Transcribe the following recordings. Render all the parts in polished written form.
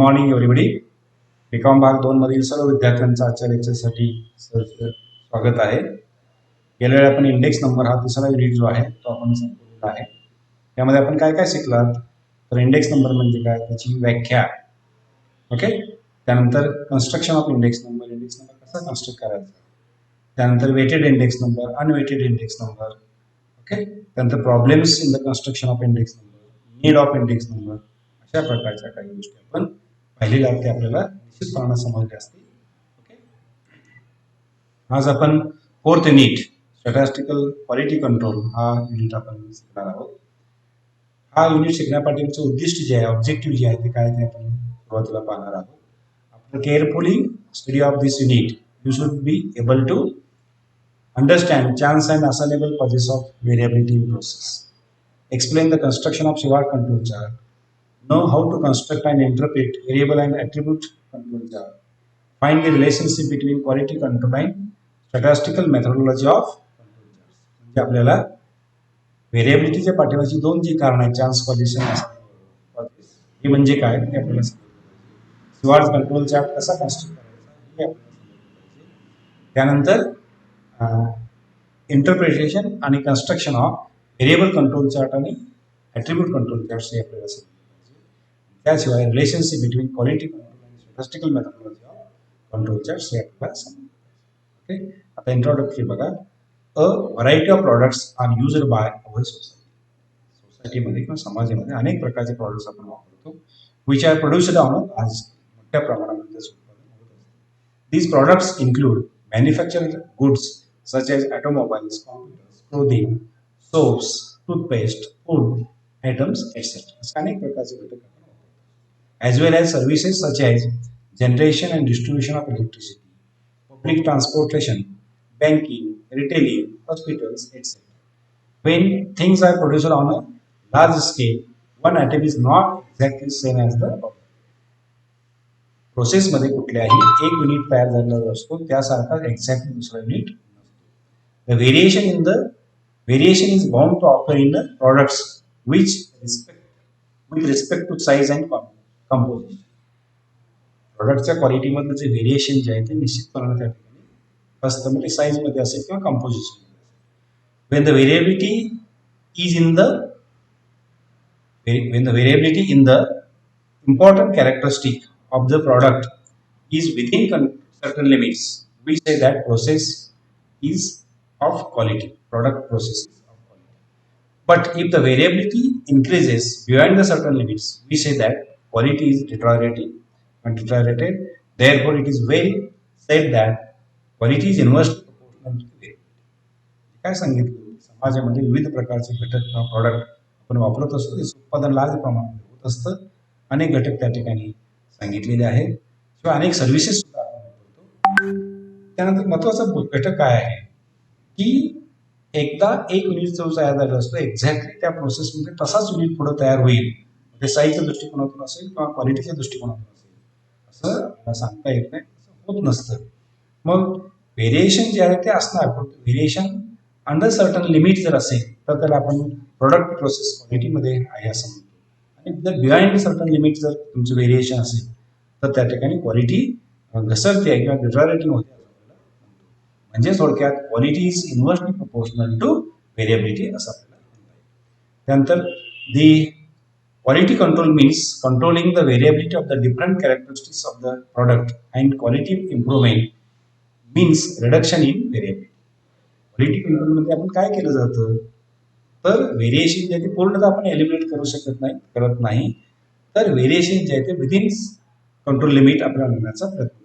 Morning everybody. BCom भाग 2 मधील सर्व विद्यार्थ्यांचं आजच्या लेक्चरसाठी स्वागत आहे. गेल्या वेळी आपण इंडेक्स नंबर हा दुसरा युनिट जो आहे तो आपण संपवलेला आहे. त्यामध्ये आपण काय काय शिकलात तर इंडेक्स नंबर म्हणजे काय, त्याची व्याख्या, ओके. त्यानंतर कन्स्ट्रक्शन ऑफ इंडेक्स नंबर कसा कन्स्ट्रक्ट करायचा, त्यानंतर weighted index number, unweighted index number, okay. त्यानंतर problems in the construction of index number, need of index number, अशा प्रकारच्या काही गोष्टी आपण पाहिलेल्या ते आपल्याला निश्चितपणे समजले असतील. ओके. आज आपण fourth unit statistical quality control हा युनिट आपण शिकणार आहोत. हा युनिट शिकण्यापाठीचे उद्दिष्ट जे आहे, ऑब्जेक्टिव्ह जे आहे ते काय ते आपण सुरुवातीला पाहणार आहोत. आपण carefully study of this unit you should be able to understand chance and assignable causes of variability in process, explain the construction of Shewhart control chart, know how to construct and interpret variable and attribute control chart, find the relationship between quality control and statistical methodology of control charts. म्हणजे आपल्याला व्हेरिएबिलिटीच्या पाठीमागची दोन जी कारण आहेत, chance coalition हे म्हणजे काय ते आपल्याला Shewhart control chart कसा कन्स्ट्रक्ट करायचा हे आपल्याला. त्यानंतर इंटरप्रिटेशन आणि construction of variable control chart आणि ॲट्रिब्यूट कंट्रोल चार्ट हे आपल्याला समजले पाहिजे. त्याशिवाय रिलेशनशिप बिटवीन क्वालिटी कंट्रोल आणि statistical methodology of control chart हे आपल्याला समजले पाहिजे. ओके. आता इंट्रोडक्टरी बघा. A variety of products are used by our सोसायटीमध्ये किंवा समाजामध्ये अनेक प्रकारचे प्रॉडक्ट्स आपण वापरतो, विच आर प्रोड्युस्ड ऑन आज मोठ्या प्रमाणामध्ये उत्पादन होत असते. These products include manufactured goods such as automobiles, computers, clothing, soaps, toothpaste, food items, etc. अनेक प्रकारचे घटक आपण वापरतो. As well as services such as generation and distribution of electricity, public transportation, banking, retailing, hospitals, etc. When things are produced on a large scale, one item is not exactly same as the other. प्रोसेसमध्ये कुठल्याही एक unit तयार झालेला असतो त्यासारखा exactly दुसरा unit. The variation is bound to occur in the products with respect to size and composition. प्रोडक्टच्या क्वालिटीमधलं जे व्हेरिएशन जे आहे ते निश्चितपणे त्या ठिकाणी असतं, म्हणजे साईजमध्ये असेल किंवा composition. when the variability in the important characteristic of the product is within certain limits, we say that process is of quality, product process is of quality. But if the variability increases beyond the certain limits, we say that quality is deteriorated. Therefore, it is well said that quality is inversely proportional to variability. काय सांगितलं, समाजामध्ये विविध प्रकारचे घटक किंवा product आपण वापरत असतो, त्याचं उत्पादन लार्ज प्रमाणात होत असतं. अनेक घटक त्या ठिकाणी सांगितलेले आहेत, किंवा अनेक सर्व्हिसेस सुद्धा आपण वापरतो. त्यानंतर महत्वाचा घटक काय आहे की एकदा एक युनिट जो तयार झालेला असतो एक्झॅक्टली त्या प्रोसेसमध्ये तसाच युनिट पुढे तयार होईल, ते साईजच्या दृष्टिकोनातून असेल किंवा क्वालिटीच्या दृष्टिकोनातून असेल असं मला सांगता येत नाही, असं होत नसतं. मग व्हेरिएशन जे आहे ते असणार, पण व्हेरिएशन अंडर सर्टन लिमिट जर असेल तर त्याला आपण प्रोडक्ट प्रोसेस क्वालिटीमध्ये आहे असं म्हणतो. आणि जर बिहाइंड सर्टन लिमिट जर तुमचं व्हेरिएशन असेल तर त्या ठिकाणी क्वालिटी घसरते किंवा डिटरॉरेटिंग होते. म्हणजे थोडक्यात quality is inversely proportional to variability असं आपल्याला म्हणता येईल. त्यानंतर the quality control means controlling the variability of the different characteristics of the product and quality improvement means reduction in variability. क्वालिटी कंट्रोलमध्ये आपण काय केलं जातं तर व्हेरिएशन जे आहे ते पूर्णतः आपण एलिमिनेट करत नाही, तर व्हेरिएशन जे आहे ते विदिन कंट्रोल लिमिट आपल्याला आणण्याचा प्रयत्न करतो.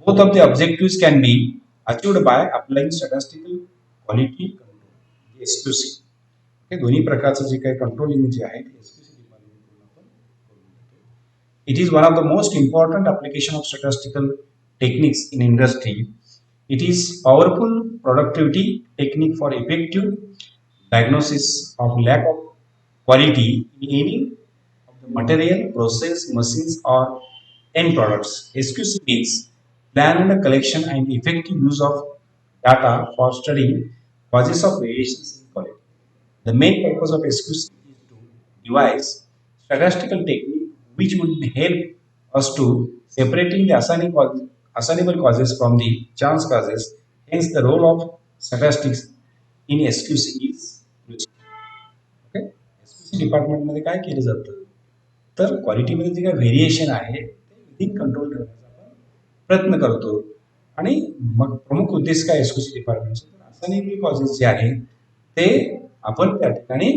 Both of the objective can be achieved by applying statistical quality control, SQC. हे दोन्ही प्रकारचं जे काही कंट्रोलिंग जे आहे it is one of the most important application of statistical techniques in industry. It is powerful productivity technique for effective diagnosis of lack of quality in any of the material, process, machines or end products. SQC means planned collection and effective use of data for studying causes of variations in quality. The main purpose of SQC is to devise statistical technique which would help First two, separating the assignable causes from the chance causes. Hence, the role of statistics in SQC is crucial. Okay, SQC डिपार्टमेंटमध्ये काय केलं जातं, तर क्वालिटीमध्ये जे काही variation आहे ते within control ठेवण्याचा आपण प्रयत्न करतो. आणि मग प्रमुख उद्देश काय एसक्यूसी डिपार्टमेंटचे, तर असाइनेबल कॉजेस जे आहे ते आपण त्या ठिकाणी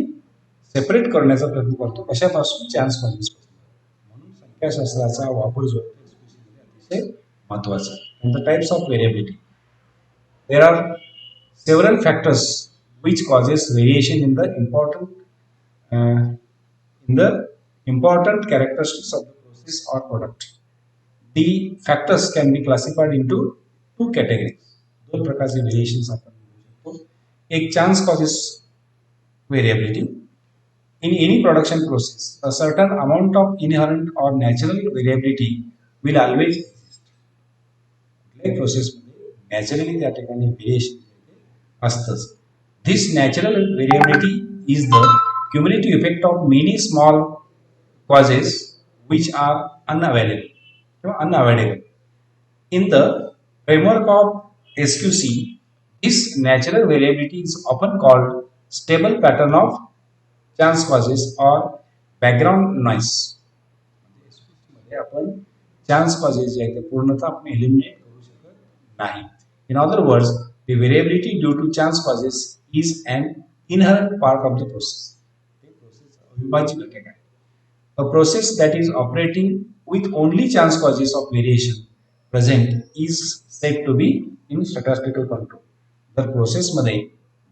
सेपरेट करण्याचा प्रयत्न करतो. कशापासून? चान्स कॉजेसपासून. म्हणून संख्याशास्त्राचा वापर जो आहे अतिशय महत्वाचा. And the types of variability. There are several factors which causes variation uh, in the important characteristics of the process or product. The factors can be classified into two categories. दोन प्रकारचे variations आपण बघू शकतो. एक chance causes variability. In any production process, a certain amount of inherent or natural variability will always exist. कुठल्याही प्रोसेसमध्ये naturally त्या ठिकाणी व्हेरिएशन असतंच. This natural variability is the cumulative effect of many small causes which are unavoidable. In the framework of SQC, this natural variability is often called stable pattern of chance causes or background noise. आपण chance causes जे आहे ते पूर्णतः आपण eliminate करू शकत नाही. In other words, the variability due to chance causes is an inherent part of the process. ते process अविभाज्य घटक आहे. A process that is operating with only chance causes of variation present is said to be in statistical control. तर प्रोसेसमध्ये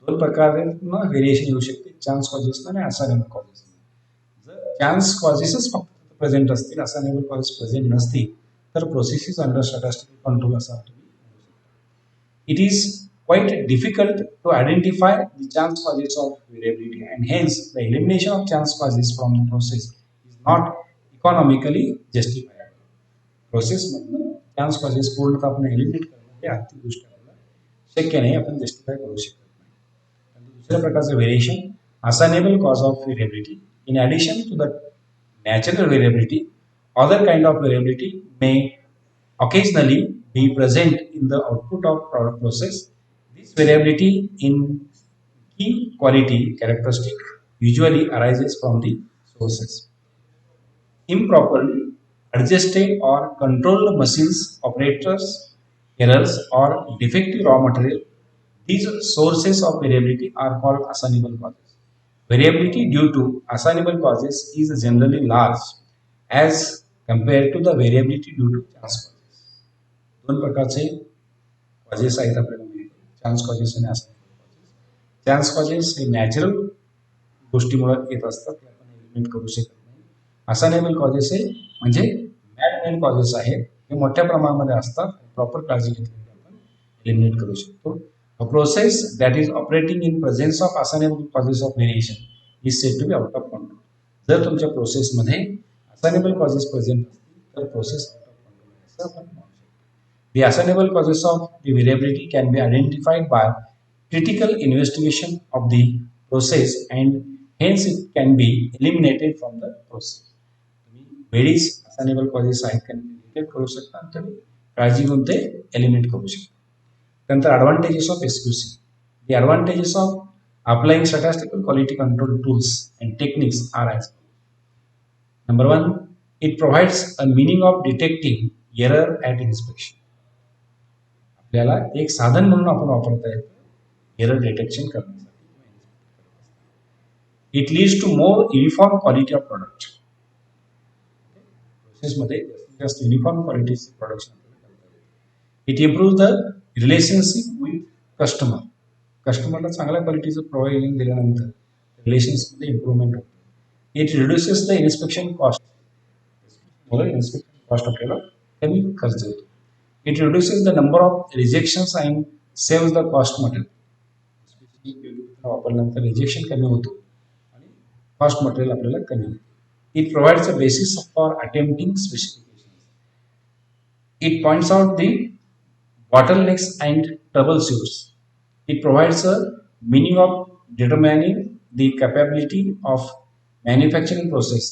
दोन प्रकारनं variation येऊ शकते, chance causes आणि असाइनेबल कॉजेस. जर चान्स कॉजेसच फक्त प्रेझेंट असतील, असाइनेबल कॉजेस प्रेझेंट नसतील, तर process is under statistical control असा तुम्ही म्हणू शकता. It is quite difficult to identify the chance causes of variability, and hence the elimination of chance causes from the process is not economically justifiable. Process मधनं chance causes पूर्णतः आपण eliminate करणं हे आर्थिकदृष्ट्या आपल्याला शक्य नाही, आपण जस्टिफाय करू शकत नाही. दुसऱ्या प्रकारचं variation, assignable cause of variability. In addition to the natural variability, other kind of variability may occasionally be present in the output of product process. This variability in key quality characteristic usually arises from the sources. Improperly adjusted or controlled machines, operators, errors, or defective raw material. These sources of variability are called assignable causes. Variability due to assignable causes is generally large as compared to the variability due to chance causes. दोन प्रकारचे causes आहेत आपल्याला माहिती, chance causes आणि assignable causes. Chance causes हे natural गोष्टीमुळे येत असतात, ते आपण एलिमिनेट करू शकत नाही. असाइनेबल कॉजेस हे म्हणजे मॅन मेड कॉजेस आहेत, हे मोठ्या प्रमाणामध्ये असतात, प्रॉपर काळजी घेतली आपण एलिमिनेट करू शकतो. A process that is operating in presence of assignable causes of variation is said to be out of control. जर तुमच्या प्रोसेसमध्ये असाइनेबल कॉजेस प्रेझेंट असतील तर प्रोसेस आउट ऑफ कंट्रोल आहे असं आपण म्हणू शकतो. The assignable causes of the variability can be identified by critical investigation of the process and hence it can be eliminated from the process. तुम्ही वेळीच assignable causes आहेत का डिटेक्ट करू शकता, तुम्ही काळजी घेऊन ते एलिमिनेट करू शकता. त्यानंतर advantages of SQC. The advantages of applying statistical quality control tools and techniques are as follows. Number one, it provides a meaning of detecting error at inspection. आपल्याला एक साधन म्हणून आपण वापरता येतं एरर डिटेक्शन करण्यासाठी. It leads to more uniform quality of product. प्रोसेसमध्ये जास्तीत जास्त युनिफॉर्म क्वालिटीचे प्रोडक्शन आपल्याला करता येतं. It improve the relationship with customer. कस्टमरला चांगल्या क्वालिटीचं प्रोव्हाइडिंग दिल्यानंतर रिलेशन्समध्ये इम्प्रूव्हमेंट होतं. It reduces the inspection cost. Inspection cost आपल्याला कमी खर्च होतो. It reduces the number of rejections and save the cost material. वापरल्यानंतर रिजेक्शन कमी होतो आणि कॉस्ट मटेरियल आपल्याला कमी होतं. It provides a basis for attempting specification. It points out the bottlenecks and troubleshoots. It provides a meaning of determining the capability of manufacturing processes.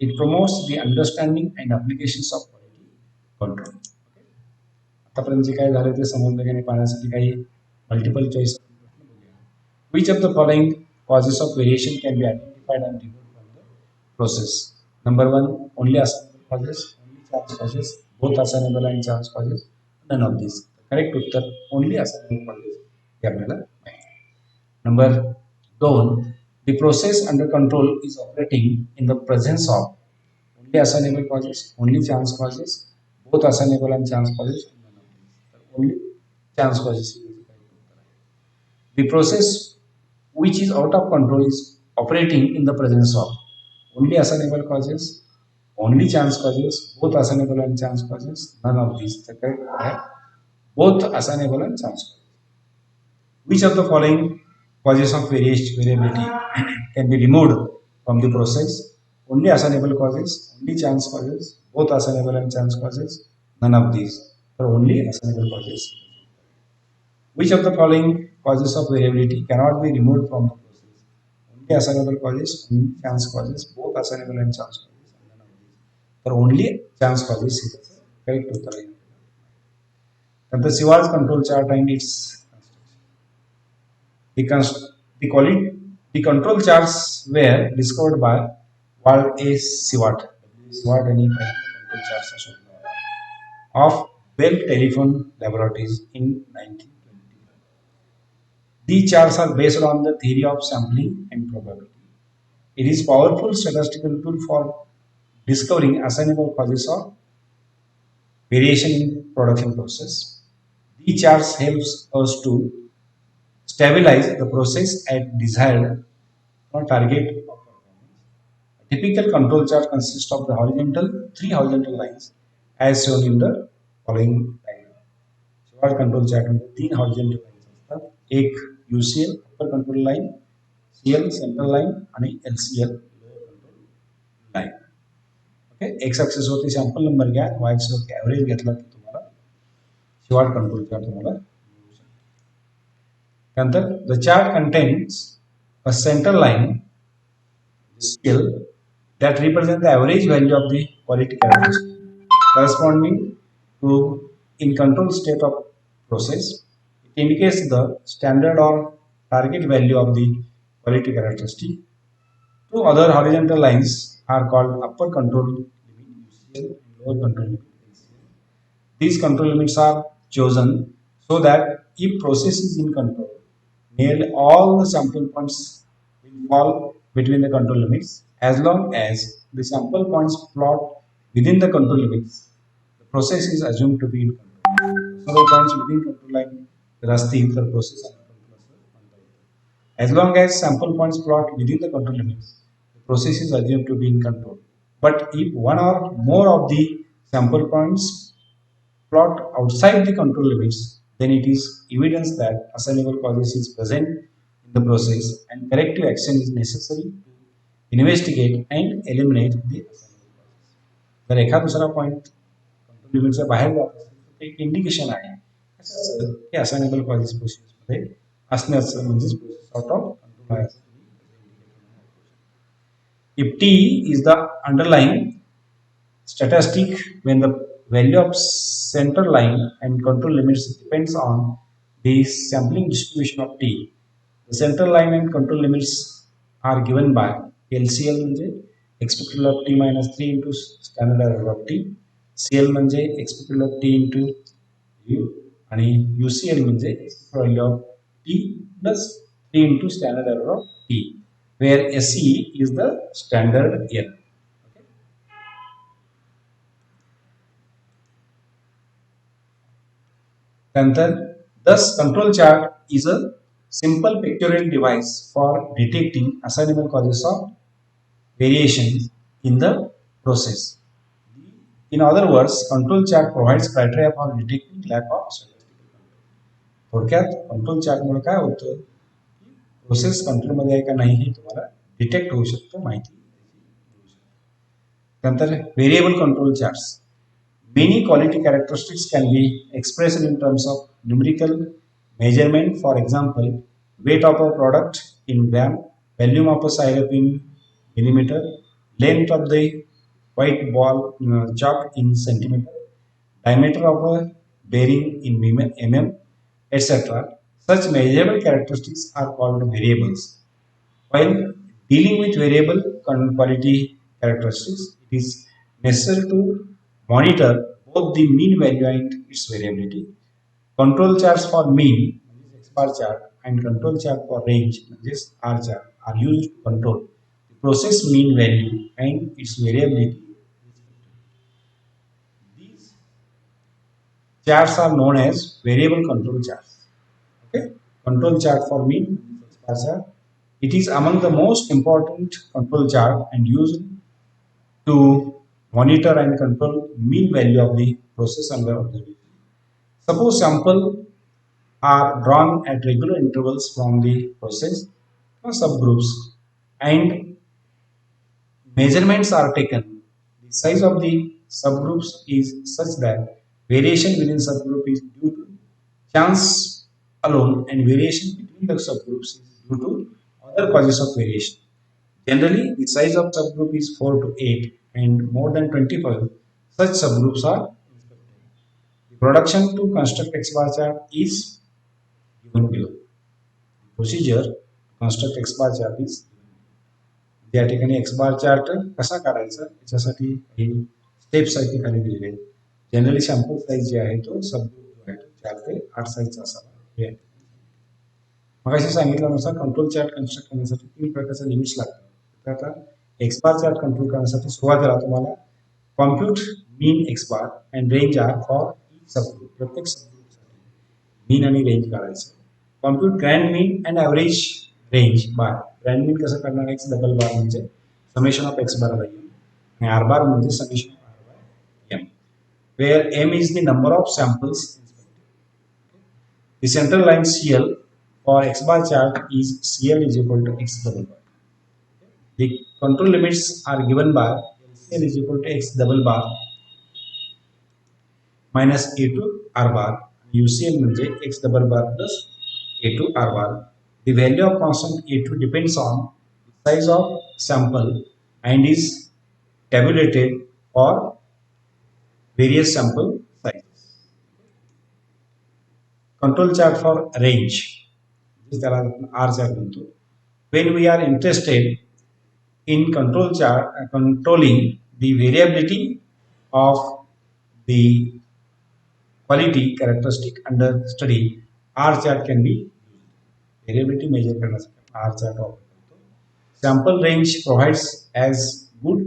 It promotes the understanding and applications of quality. Control. आतापर्यंत जे काय झालं ते समजलं की नाही पाहण्यासाठी काही multiple choice. Which of the following causes of variation can be identified and removed from the process? Number one, only assignable causes, only chance causes, both assignable and chance causes, none of these. Correct Uttar only assignable causes हे आपल्याला माहिती आहे. Number 2, the process under control is operating in the presence of only assignable causes, only chance causes, both assignable and chance causes, none of these. Only chance causes. The process which is out of control is operating in the presence of only assignable causes, only chance causes, both assignable and chance causes, none of these. The correct are both assignable and chance causes. Which of the following causes of variability can be removed from the process? Only assignable causes, only chance causes, both assignable and chance causes, none of these. So only assignable causes. Which of the following causes of variability cannot be removed from the process? Only assignable causes, only chance causes, both assignable and chance causes, and none of these. For only chance causes is the correct Uttar. And the Sival's control chart and its the quality the control charts were discovered by Wald A. Siwat. Siwat and control charts of Bell Telephone Laboratories in 1920. These charts are based on the theory of sampling and probability. It is a powerful statistical tool for discovering assignable causes of variation in production process. These charts helps us to stabilize the process at desired target of performance. A typical control chart consists of the three horizontal lines as shown in the following diagram. Shivar control chart में तीन horizontal lines असतात. एक UCL upper control line, CL central line आणि LCL lower control line. Okay, x axis वरती sample number घ्या, वाय axis वरती average घेतला तर तुम्हाला शिवार कंट्रोल चार्ट तुम्हाला मिळू शकतो. त्यानंतर the chart contains a central line scale that represents the average value of the quality characteristic corresponding to in control state of process. It indicates the standard or target value of the quality characteristic. Two other horizontal lines are called upper control limit UCL and lower control limit LCL. These control limits are chosen so that if process is in control, nearly all the sample points will fall between the control limits as long as the sample points plot within the control limits. The process is assumed to be in control. Sample points within control line जर असतील तर process under control असं म्हणता येतं. As long as sample points plot within the control limits, the process is assumed to be in control. But if one or more of the sample points plot outside the control limits, then it is evidence that assignable causes is present in the process and corrective action is necessary to investigate and eliminate the assignable causes. जर एखादा दुसरा point control लिमिटच्या बाहेर जात असेल तर एक indication आहे कशाचं की असाइनेबल कॉजेस प्रोसेसमध्ये असण्याचं म्हणजेच प्रोसेस आउट ऑफ कंट्रोल आहे. If T is the underlying statistic when the value of center line and control limits depends on the sampling distribution of T. The center line and control limits are given by LCL म्हणजे expected value of T minus 3 into standard error of T. CL म्हणजे expected value of T into U आणि UCL म्हणजे expected value of T plus 3 into standard error of T, where SE is the standard error. Thus, control chart is a simple pictorial device for detecting assignable causes of variations in the process. In other words, control chart provides criteria for detecting lack of statistical control. थोडक्यात control chart मुळे काय होतं की process control मध्ये आहे का नाही हे तुम्हाला detect होऊ शकतं, माहिती मिळू शकते. त्यानंतर variable control charts. Many quality characteristics can be expressed in terms of numerical measurement. For example, weight of a product in gram, volume of a syrup in millimeter, length of the white ball chalk in centimeter, diameter of a bearing in mm, etc. Such measurable characteristics are called variables. While dealing with variable quality characteristics, it is necessary to monitor both the mean value and its variability. Control charts for mean, X bar chart, and control chart for range, R chart, are used to control the process mean value and its variability. These charts are known as variable control charts. Okay, control chart for mean, X bar chart. It is among the most important control chart and used to monitor and control mean value of the process under observation. Suppose sample are drawn at regular intervals from the process or subgroups and measurements are taken. The size of the subgroups is such that variation within subgroup is due to chance alone and variation between the subgroups is due to other causes of variation. Generally, the size of subgroup is 4 to 8 and more than 25 such subgroups are inspected. The production to construct X bar chart is given below. The procedure to construct X bar chart is त्या ठिकाणी x bar chart कसा काढायचा याच्यासाठी काही steps आहेत ते खाली दिलेले आहेत. जनरली सॅम्पल साईज जे आहे तो सबग्रुप जो आहे तो 4 ते 8 साईजचा असावा हे आहे. मगाशी सांगितल्यानुसार कंट्रोल चार्ट कन्स्ट्रक्ट करण्यासाठी 3 प्रकारचे लिमिट्स लागतात. तर आता एक्स बार चार्ट कंट्रोल करण्यासाठी सुरुवातीला तुम्हाला compute mean x bar and range R for each subgroup, प्रत्येक सबग्रुपसाठी मीन आणि रेंज काढायचं. Compute grand mean and average range bar. Grand mean कसं करणार, एक्स डबल बार म्हणजे summation of x bar by m आणि आर बार म्हणजे summation of R by m, where m is the number of samples inspected. The central line CL for X bar chart is CL is equal to X double bar. The control limits are given by LCL is equal to X double bar minus A2 R bar. UCL म्हणजे X double bar plus A2 R bar. The value of constant A2 depends on the size of sample and is tabulated for various sample sizes. Control chart for range. त्याला R chart म्हणतो. When we are interested in control chart controlling the variability of the quality characteristic under study, R chart can be used. Variability measure करण्यासाठी R chart वापरतो. Sample range provides as good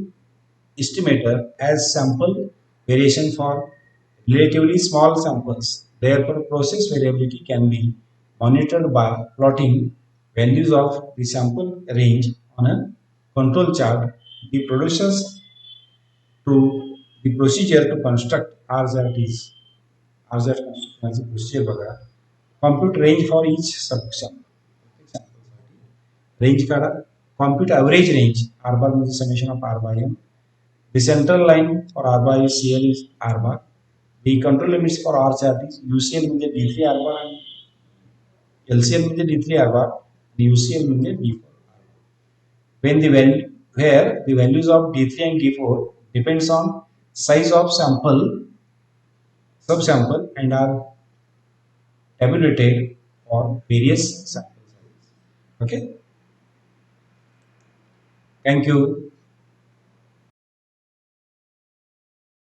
estimator as sample variation for relatively small samples. Therefore, process variability can be monitored by plotting values of the sample range on a control chart. The producers to the procedure to construct RZAT is RZAT construction procedure बघा. Compute range for each subsample. Range काढा. Compute average range. R bar म्हणजे summation of R by M. The central line for R bar is CL is R bar. The control limits for R chart is UCL म्हणजे D3 R bar and LCL म्हणजे D3 R bar and UCL म्हणजे D4 R bar. When the value where the values of D3 and D4 depends on size of sample subsample and are tabulated for various sample sizes. Okay. Thank you.